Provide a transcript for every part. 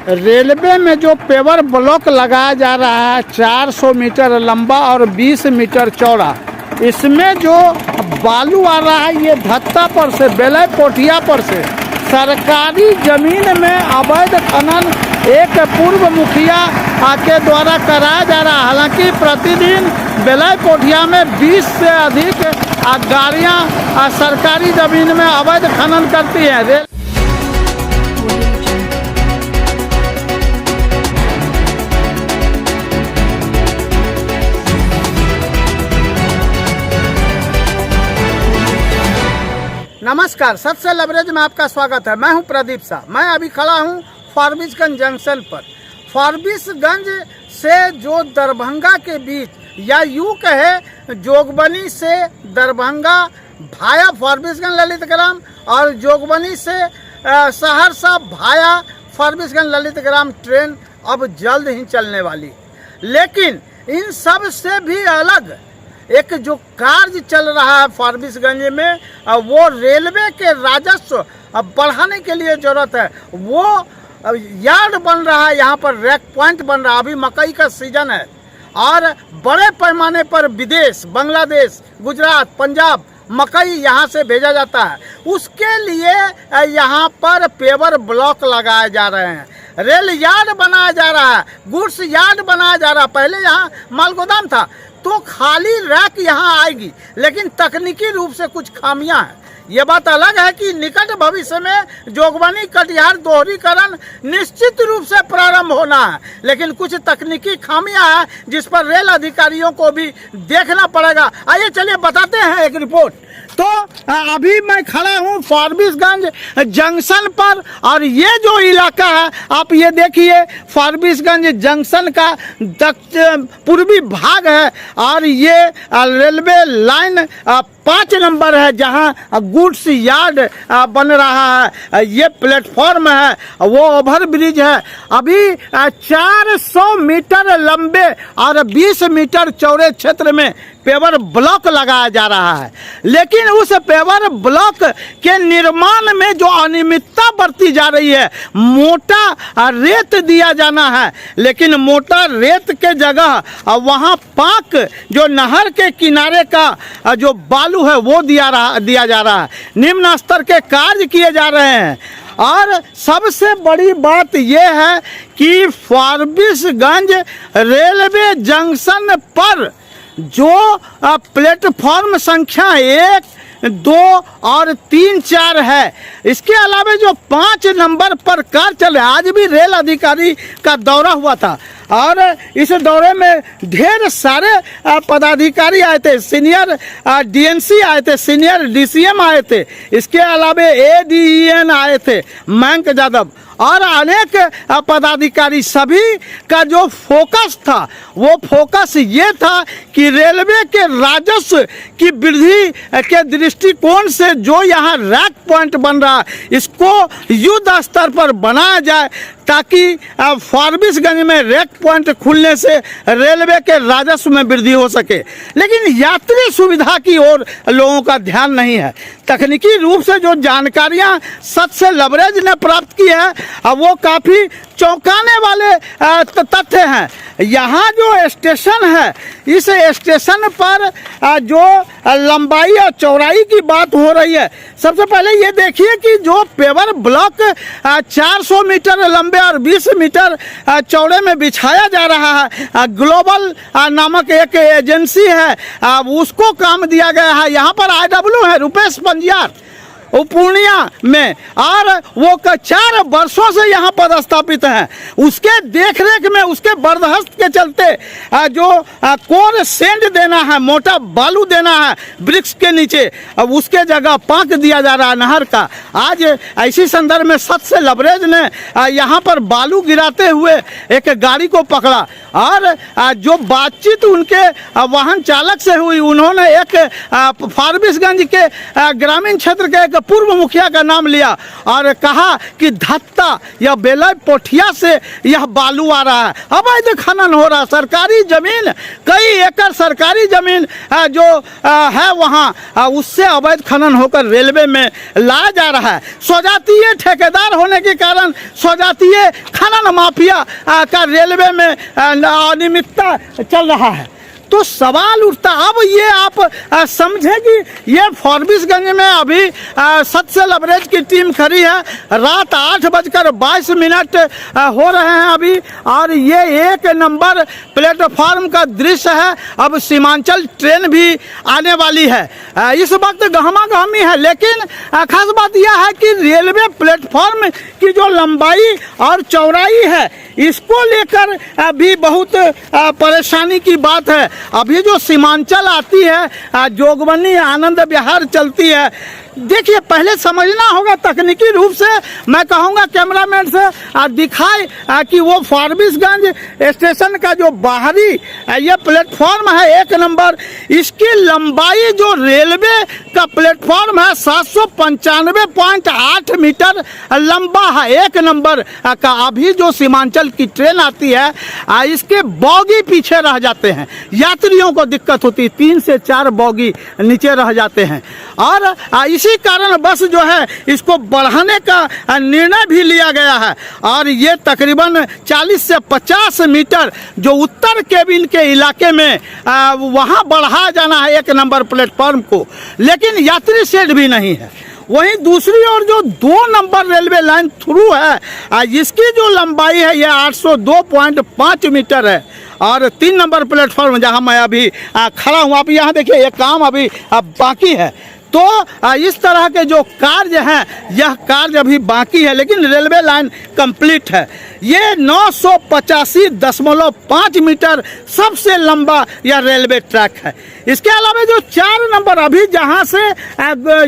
Railway में जो paver block लगाया जा रहा है 400 मीटर लंबा और 20 मीटर चौड़ा, इसमें जो बालू आ रहा है ये धत्ता पर से, बेलय कोठिया पर से सरकारी जमीन में अवैध खनन एक पूर्व मुखिया के द्वारा कराया जा रहा है। हालांकि प्रतिदिन बेलय कोठिया में 20 से अधिक गाड़ियां सरकारी जमीन में अवैध खनन करती हैं। नमस्कार, सत से लबरेज में आपका स्वागत है। मैं हूं प्रदीप शाह। मैं अभी खड़ा हूं फारबिसगंज जंक्शन पर। फारबिसगंज से जो दरभंगा के बीच, या यूँ कहे जोगबनी से दरभंगा भाया फारबिसगंज ललितग्राम और जोगबनी से सहरसा भाया फारबिसगंज ललितग्राम ट्रेन अब जल्द ही चलने वाली। लेकिन इन सब से भी अलग एक जो कार्य चल रहा है फारबिसगंज में, वो रेलवे के राजस्व बढ़ाने के लिए जरूरत है। वो यार्ड बन रहा है, यहाँ पर रैक पॉइंट बन रहा है। अभी मकई का सीजन है और बड़े पैमाने पर विदेश, बांग्लादेश, गुजरात, पंजाब मकई यहाँ से भेजा जाता है। उसके लिए यहाँ पर पेवर ब्लॉक लगाए जा रहे हैं, रेल यार्ड बनाया जा रहा है, गुड्स यार्ड बनाया जा रहा है। पहले यहाँ माल गोदाम था, तो खाली रैक यहाँ आएगी, लेकिन तकनीकी रूप से कुछ खामियां हैं। ये बात अलग है कि निकट भविष्य में जोगबनी कटिहार दोहरीकरण निश्चित रूप से प्रारंभ होना है, लेकिन कुछ तकनीकी खामियां हैं जिस पर रेल अधिकारियों को भी देखना पड़ेगा। आइए चलिए बताते हैं एक रिपोर्ट। तो अभी मैं खड़ा हूँ फारबिसगंज जंक्शन पर, और ये जो इलाका है आप ये देखिए, फारबिसगंज जंक्शन का पूर्वी भाग है और ये रेलवे लाइन 5 नंबर है जहां गुड्स यार्ड बन रहा है। ये प्लेटफॉर्म है, वो ओवर ब्रिज है। अभी 400 मीटर लंबे और 20 मीटर चौड़े क्षेत्र में पेवर ब्लॉक लगाया जा रहा है। लेकिन उस पेवर ब्लॉक के निर्माण में जो अनियमितता बरती जा रही है, मोटा रेत दिया जाना है, लेकिन मोटा रेत के जगह वहां पाक जो नहर के किनारे का जो बालू है वो दिया जा रहा है। निम्न स्तर के कार्य किए जा रहे हैं। और सबसे बड़ी बात यह है कि फारबिसगंज रेलवे जंक्शन पर जो प्लेटफॉर्म संख्या 1, 2 और 3, 4 है, इसके अलावा जो 5 नंबर पर कार चले। आज भी रेल अधिकारी का दौरा हुआ था और इस दौरे में ढेर सारे पदाधिकारी आए थे, सीनियर डीएनसी आए थे, सीनियर डीसीएम आए थे, इसके अलावा एडीएन आए थे, मयंक यादव और अनेक पदाधिकारी। सभी का जो फोकस था वो फोकस ये था कि रेलवे के राजस्व की वृद्धि के दृष्टिकोण से जो यहाँ रैक पॉइंट बन रहा है, इसको युद्ध स्तर पर बनाया जाए, ताकि फारबिसगंज में रैक पॉइंट खुलने से रेलवे के राजस्व में वृद्धि हो सके। लेकिन यात्री सुविधा की ओर लोगों का ध्यान नहीं है। तकनीकी रूप से जो जानकारियां सत से लबरेज ने प्राप्त की है, वो काफ़ी चौंकाने वाले तथ्य हैं। यहाँ जो स्टेशन है, इस स्टेशन पर जो लंबाई और चौड़ाई की बात हो रही है, सबसे पहले ये देखिए कि जो पेवर ब्लॉक 400 मीटर लंबे और 20 मीटर चौड़े में बिछाया जा रहा है, ग्लोबल नामक एक एजेंसी है, उसको काम दिया गया है। यहाँ पर IW है, रुपेश पंजियार, वो पूर्णिया में, और वो 4 वर्षों से यहाँ पदस्थापित हैं। उसके देखरेख में, उसके बर्दहस्त के चलते जो कोर सेंड देना है, मोटा बालू देना है वृक्ष के नीचे, अब उसके जगह पाक दिया जा रहा है नहर का। आज ऐसी संदर्भ में सत से लबरेज ने यहाँ पर बालू गिराते हुए एक गाड़ी को पकड़ा, और जो बातचीत उनके वाहन चालक से हुई, उन्होंने एक फारबिसगंज के ग्रामीण क्षेत्र के एक पूर्व मुखिया का नाम लिया और कहा कि धत्ता या बेलय पोठिया से यह बालू आ रहा है, अवैध खनन हो रहा है। सरकारी जमीन, कई एकड़ सरकारी जमीन जो है वहाँ उससे अवैध खनन होकर रेलवे में लाया जा रहा है। स्वजातीय ठेकेदार होने के कारण स्वजातीय खनन माफिया का रेलवे में अनियमितता चल रहा है। तो सवाल उठता, अब ये आप समझें कि ये फॉरबिसगंज में अभी सत्य लबरेज की टीम खड़ी है, रात 8:22 हो रहे हैं अभी, और ये 1 नंबर प्लेटफॉर्म का दृश्य है। अब सीमांचल ट्रेन भी आने वाली है, इस वक्त गहमा गहमी है, लेकिन खास बात यह है कि रेलवे प्लेटफॉर्म की जो लंबाई और चौड़ाई है इसको लेकर भी बहुत परेशानी की बात है। अभी जो सीमांचल आती है, जोगबनी आनंद विहार चलती है, देखिए पहले समझना होगा तकनीकी रूप से। मैं कहूँगा कैमरामैन से दिखाए कि वो फॉरबिसगंज स्टेशन का जो बाहरी ये प्लेटफॉर्म है 1 नंबर, इसकी लंबाई जो रेलवे का प्लेटफॉर्म है 795.8 मीटर लंबा है 1 नंबर का। अभी जो सीमांचल की ट्रेन आती है इसके बॉगी पीछे रह जाते हैं, यात्रियों को दिक्कत होती है, 3 से 4 बॉगी नीचे रह जाते हैं, और इसी कारण बस जो है इसको बढ़ाने का निर्णय भी लिया गया है। और ये तकरीबन 40 से 50 मीटर जो उत्तर केबिन के इलाके में वहाँ बढ़ाया जाना है 1 नंबर प्लेटफॉर्म को, लेकिन यात्री शेड भी नहीं है। वहीं दूसरी ओर जो 2 नंबर रेलवे लाइन थ्रू है इसकी जो लंबाई है यह 802.5 मीटर है, और 3 नंबर प्लेटफॉर्म जहां मैं अभी खड़ा हूं, आप यहां देखिए ये काम अभी बाकी है। तो इस तरह के जो कार्य हैं यह कार्य अभी बाकी है, लेकिन रेलवे लाइन कंप्लीट है। ये 985.5 मीटर सबसे लंबा यह रेलवे ट्रैक है। इसके अलावा जो 4 नंबर अभी जहां से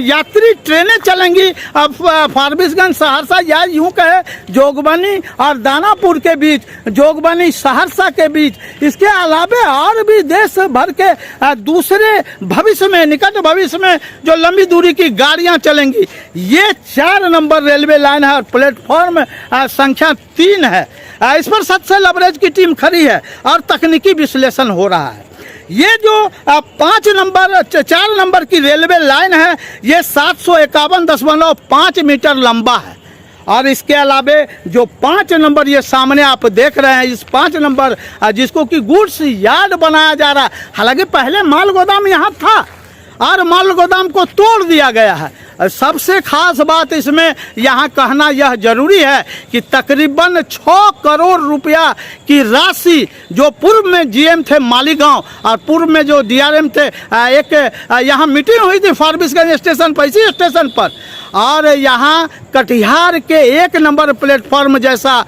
यात्री ट्रेनें चलेंगी अब फॉरबिसगंज सहरसा या यूं कहे जोगबनी और दानापुर के बीच, जोगबनी सहरसा के बीच, इसके अलावा और भी देश भर के दूसरे भविष्य में, निकट भविष्य में जो लंबी दूरी की गाड़ियां चलेंगी, ये 4 नंबर रेलवे लाइन है और प्लेटफॉर्म संख्या 3 है। इस पर सत्य लबरेज की टीम खड़ी है और तकनीकी विश्लेषण हो रहा है। ये जो 4 नंबर की रेलवे लाइन है ये 751.5 मीटर लंबा है, और इसके अलावा जो 5 नंबर ये सामने आप देख रहे हैं, इस 5 नंबर जिसको कि गुड्स यार्ड बनाया जा रहा है, हालांकि पहले माल गोदाम यहाँ था और माल गोदाम को तोड़ दिया गया है। सबसे खास बात इसमें यहाँ कहना यह जरूरी है कि तकरीबन 6 करोड़ रुपया की राशि जो पूर्व में जीएम थे मालीगांव और पूर्व में जो डीआरएम थे, एक यहाँ मीटिंग हुई थी फॉरबिसगंज स्टेशन पर, इसी स्टेशन पर, और यहाँ कटिहार के 1 नंबर प्लेटफॉर्म जैसा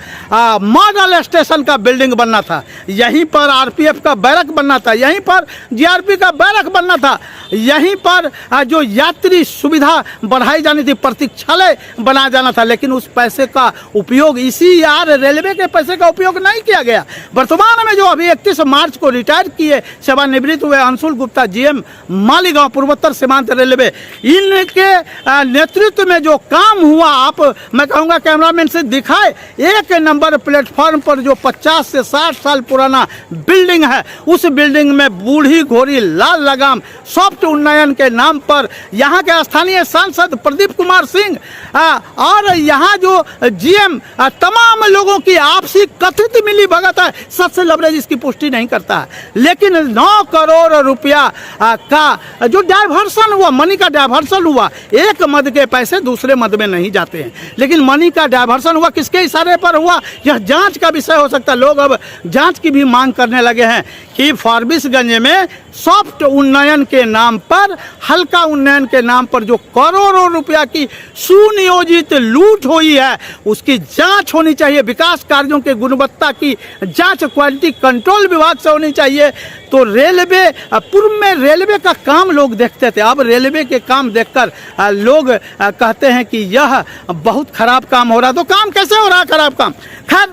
मॉडल स्टेशन का बिल्डिंग बनना था, यहीं पर आरपीएफ का बैरक बनना था, यहीं पर जीआरपी का बैरक बनना था, यहीं पर जो यात्री सुविधा बढ़ाई जानी थी, प्रतीक्षालय बनाया जाना था, लेकिन उस पैसे का उपयोग इसी रेलवे के पैसे का उपयोग नहीं किया गया। वर्तमान में जो अभी 31 मार्च को रिटायर किए, सेवानिवृत्त हुए अंशुल गुप्ता जीएम मालीगांव पूर्वोत्तर सीमांत रेलवे, इनके नेतृत्व में जो काम हुआ, आप मैं कहूँगा कैमरामैन से दिखाए, 1 नंबर प्लेटफॉर्म पर जो 50 से 60 साल पुराना बिल्डिंग है, उस बिल्डिंग में बूढ़ी घोड़ी लाल लगाम सॉफ्ट उन्नयन के नाम पर यहाँ के स्थानीय सांसद प्रदीप कुमार सिंह और यहाँ जो जीएम तमाम लोगों की आपसी कथित मिली भगत है, सत्य लबरेज इसकी पुष्टि नहीं करता है, लेकिन 9 करोड़ रुपया का जो डायवर्सन हुआ, मनी का डायवर्सन हुआ, एक मद के पैसे दूसरे मद में नहीं जाते हैं, लेकिन मनी का डायवर्सन हुआ, किसके इशारे पर हुआ यह जांच का विषय हो सकता है। लोग अब जांच की भी मांग करने लगे हैं कि फॉरबिसगंज में सॉफ्ट उन्नयन के नाम पर, हल्का उन्नयन के नाम पर जो करोड़ों रुपया की सुनियोजित लूट हुई है उसकी जांच होनी चाहिए। विकास कार्यों के गुणवत्ता की जांच क्वालिटी कंट्रोल विभाग से होनी चाहिए। तो रेलवे, पूर्व में रेलवे का काम लोग देखते थे, अब रेलवे के काम देखकर लोग कहते हैं कि यह बहुत खराब काम हो रहा है। तो काम कैसे हो रहा है खराब काम? खैर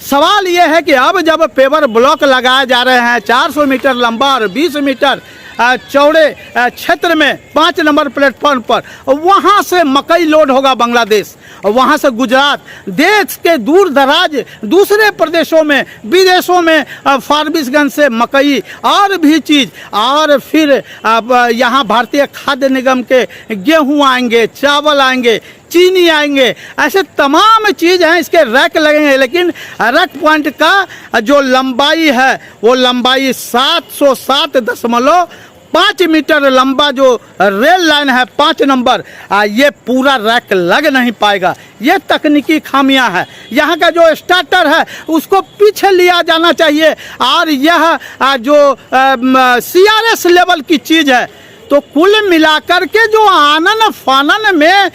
सवाल यह है कि अब जब पेवर ब्लॉक लगाए जा रहे हैं 400 मीटर लंबा और 20 मीटर चौड़े क्षेत्र में 5 नंबर प्लेटफॉर्म पर वहाँ से मकई लोड होगा बांग्लादेश, वहाँ से गुजरात, देश के दूर दराज दूसरे प्रदेशों में, विदेशों में फारबिसगंज से मकई और भी चीज़, और फिर यहाँ भारतीय खाद्य निगम के गेहूँ आएंगे, चावल आएंगे, चीनी आएंगे, ऐसे तमाम चीज़ हैं। इसके रैक लगेंगे, लेकिन रैक पॉइंट का जो लंबाई है वो लंबाई 707.5 मीटर लंबा जो रेल लाइन है 5 नंबर, ये पूरा रैक लग नहीं पाएगा। ये तकनीकी खामियां है। यहाँ का जो स्टार्टर है उसको पीछे लिया जाना चाहिए, और यह जो CRS लेवल की चीज़ है। तो कुल मिलाकर के जो आनन फानन में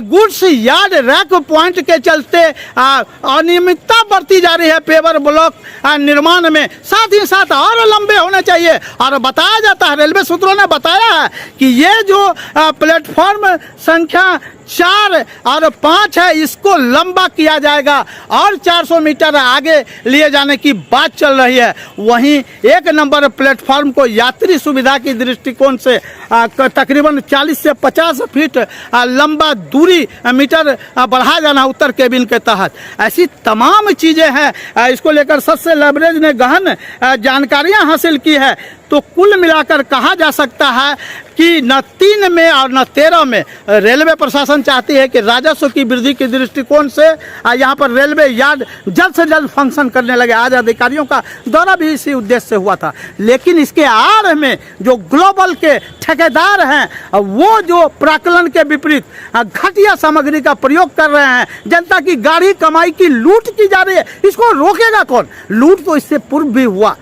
गुड्स यार्ड रैक पॉइंट के चलते अनियमितता बढ़ती जा रही है पेवर ब्लॉक निर्माण में, साथ ही साथ और लंबे होने चाहिए। और बताया जाता है, रेलवे सूत्रों ने बताया है कि ये जो प्लेटफॉर्म संख्या 4 और 5 है, इसको लंबा किया जाएगा और 400 मीटर आगे लिए जाने की बात चल रही है। वहीं 1 नंबर प्लेटफॉर्म को यात्री सुविधा की दृष्टिकोण से तकरीबन 40 से 50 फीट लंबा दूरी मीटर बढ़ाया जाना उत्तर केबिन के तहत। ऐसी तमाम चीज़ें हैं। इसको लेकर सत्य लैबरेज ने गहन जानकारियां हासिल की है। तो कुल मिलाकर कहा जा सकता है कि न 3 में और न 13 में रेलवे प्रशासन चाहती है कि राजस्व की वृद्धि के दृष्टिकोण से यहाँ पर रेलवे यार्ड जल्द से जल्द फंक्शन करने लगे। आज अधिकारियों का दौरा भी इसी उद्देश्य से हुआ था, लेकिन इसके आड़ में जो ग्लोबल के ठेकेदार हैं वो जो प्राक्कलन के विपरीत घटिया सामग्री का प्रयोग कर रहे हैं, जनता की गाढ़ी कमाई की लूट की जा रही है। इसको रोकेगा कौन? लूट तो इससे पूर्व भी हुआ,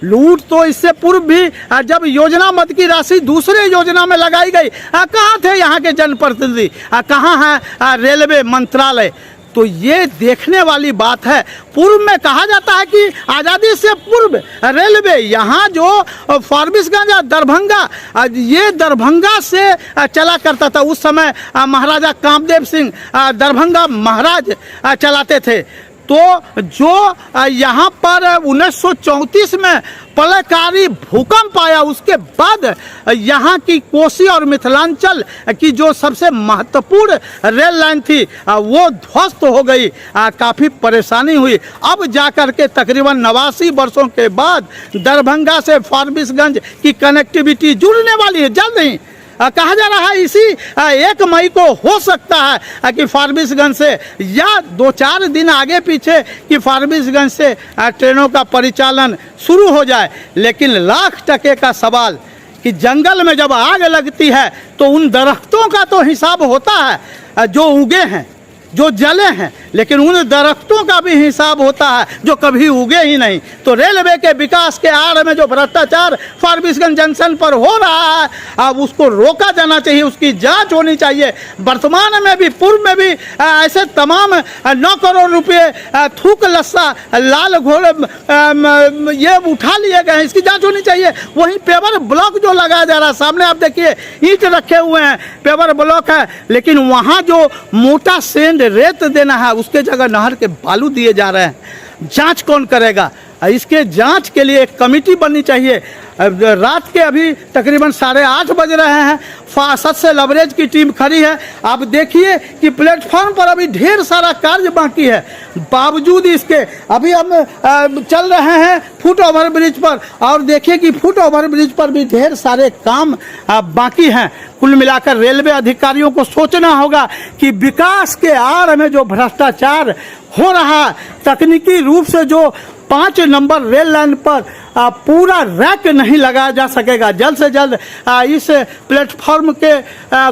लूट तो इससे पूर्व भी जब योजना मद की राशि दूसरे योजना में लगाई गई, कहाँ थे यहाँ के जनप्रतिनिधि, कहाँ है रेलवे मंत्रालय? तो ये देखने वाली बात है। पूर्व में कहा जाता है कि आज़ादी से पूर्व रेलवे यहाँ जो फारबिसगंज दरभंगा, ये दरभंगा से चला करता था। उस समय महाराजा कामदेव सिंह दरभंगा महाराज चलाते थे। तो जो यहाँ पर 1934 में प्रलयकारी भूकंप आया, उसके बाद यहाँ की कोसी और मिथिलांचल की जो सबसे महत्वपूर्ण रेल लाइन थी वो ध्वस्त हो गई, काफ़ी परेशानी हुई। अब जाकर के तकरीबन 89 वर्षों के बाद दरभंगा से फारबिसगंज की कनेक्टिविटी जुड़ने वाली है जल्द ही। कहा जा रहा है इसी 1 मई को हो सकता है कि फारबिसगंज से, या 2-4 दिन आगे पीछे कि फारबिसगंज से ट्रेनों का परिचालन शुरू हो जाए। लेकिन लाख टके का सवाल कि जंगल में जब आग लगती है तो उन दरख्तों का तो हिसाब होता है जो उगे हैं, जो जले हैं, लेकिन उन दरख्तों का भी हिसाब होता है जो कभी उगे ही नहीं। तो रेलवे के विकास के आड़ में जो भ्रष्टाचार फारबिसगंज जंक्शन पर हो रहा है, अब उसको रोका जाना चाहिए, उसकी जांच होनी चाहिए। वर्तमान में भी, पूर्व में भी ऐसे तमाम 9 करोड़ रुपए थूक लस्सा लाल घोड़े ये उठा लिए गए हैं, इसकी जांच होनी चाहिए। वहीं पेवर ब्लॉक जो लगाया जा रहा है, सामने आप देखिए ईंट रखे हुए हैं, पेवर ब्लॉक है, लेकिन वहाँ जो मोटा सेंड रेत देना है उसके जगह नहर के बालू दिए जा रहे हैं। जांच कौन करेगा? इसके जांच के लिए एक कमेटी बननी चाहिए। रात के अभी तकरीबन 8:30 बज रहे हैं, सत्य लैबरेज की टीम खड़ी है। आप देखिए कि प्लेटफॉर्म पर अभी ढेर सारा कार्य बाकी है, बावजूद इसके अभी हम चल रहे हैं फुट ओवर ब्रिज पर, और देखिए कि फुट ओवर ब्रिज पर भी ढेर सारे काम बाकी हैं। कुल मिलाकर रेलवे अधिकारियों को सोचना होगा कि विकास के आड़ में जो भ्रष्टाचार हो रहा है, तकनीकी रूप से जो 5 नंबर रेल लाइन पर पूरा रैक नहीं लगाया जा सकेगा। जल्द से जल्द इस प्लेटफॉर्म के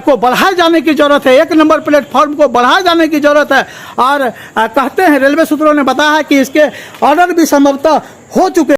को बढ़ाए जाने की ज़रूरत है, 1 नंबर प्लेटफॉर्म को बढ़ाए जाने की ज़रूरत है। और कहते हैं, रेलवे सूत्रों ने बताया है कि इसके ऑर्डर भी संभवतः हो चुके